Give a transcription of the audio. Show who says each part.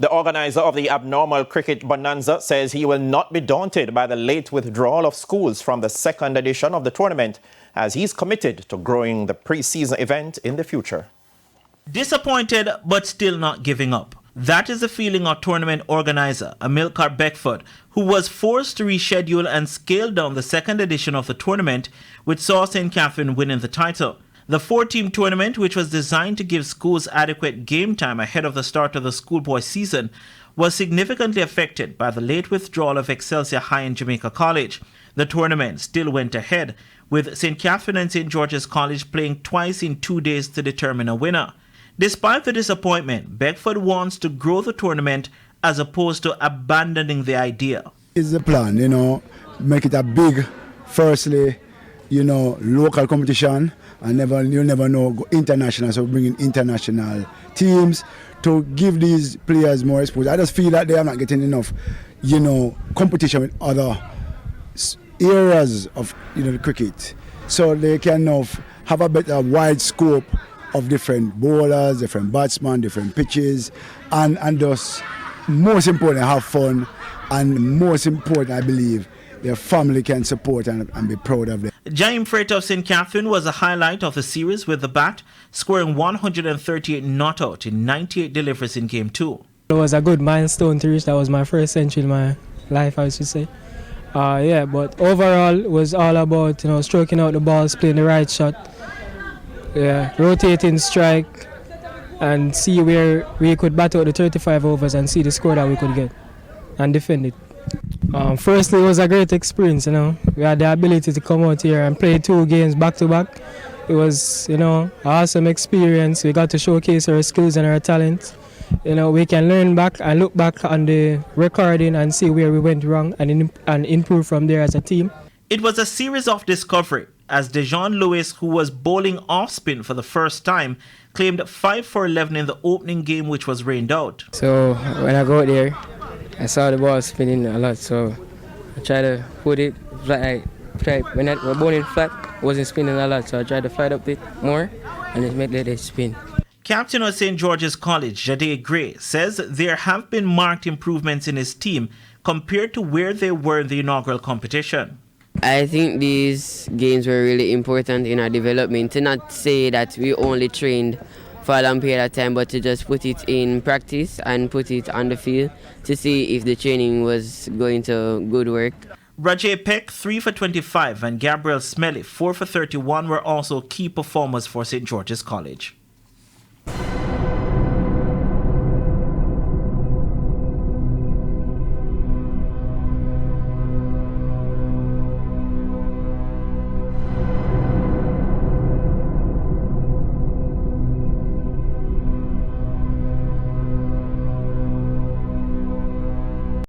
Speaker 1: The organizer of the abnormal cricket bonanza says he will not be daunted by the late withdrawal of schools from the second edition of the tournament, as he's committed to growing the pre-season event in the future.
Speaker 2: Disappointed but still not giving up. That is the feeling of tournament organizer Amilcar Beckford, who was forced to reschedule and scale down the second edition of the tournament, which saw St. Catherine winning the title. The 4-team tournament, which was designed to give schools adequate game time ahead of the start of the schoolboy season, was significantly affected by the late withdrawal of Excelsior High and Jamaica College. The tournament still went ahead, with St. Catherine and St. George's College playing twice in 2 days to determine a winner. Despite the disappointment, Beckford wants to grow the tournament as opposed to abandoning the idea.
Speaker 3: It's the plan, make it a big, firstly, local competition, and you'll never know, go international, so bringing international teams to give these players more exposure. I just feel that they are not getting enough, competition with other areas of, the cricket. So they can now have a better wide scope of different bowlers, different batsmen, different pitches, and just most important, have fun, and most important, I believe, their family can support and be proud of them.
Speaker 2: Jaime Freight of St. Catherine was a highlight of the series with the bat, scoring 138 not out in 98 deliveries in Game 2.
Speaker 4: It was a good milestone to reach. That was my first century in my life, I should say. But overall, it was all about stroking out the balls, playing the right shot, rotating strike, and see where we could bat out the 35 overs and see the score that we could get and defend it. Firstly, it was a great experience. We had the ability to come out here and play 2 games back to back. It was an awesome experience. We got to showcase our skills and our talents. We can learn back and look back on the recording and see where we went wrong and improve from there as a team.
Speaker 2: It was a series of discovery, as Dejon Lewis, who was bowling off spin for the first time, claimed 5 for 11 in the opening game, which was rained out.
Speaker 4: So when I go there, I saw the ball spinning a lot, so I tried to put it flat. When I was bowling flat, it wasn't spinning a lot, so I tried to flat up it more and it made it spin.
Speaker 2: Captain of St. George's College, Jade Gray, says there have been marked improvements in his team compared to where they were in the inaugural competition.
Speaker 5: I think these games were really important in our development, to not say that we only trained for a long period of time, but to just put it in practice and put it on the field to see if the training was going to good work.
Speaker 2: Rajay Peck, 3 for 25, and Gabriel Smelly, 4 for 31, were also key performers for St. George's College.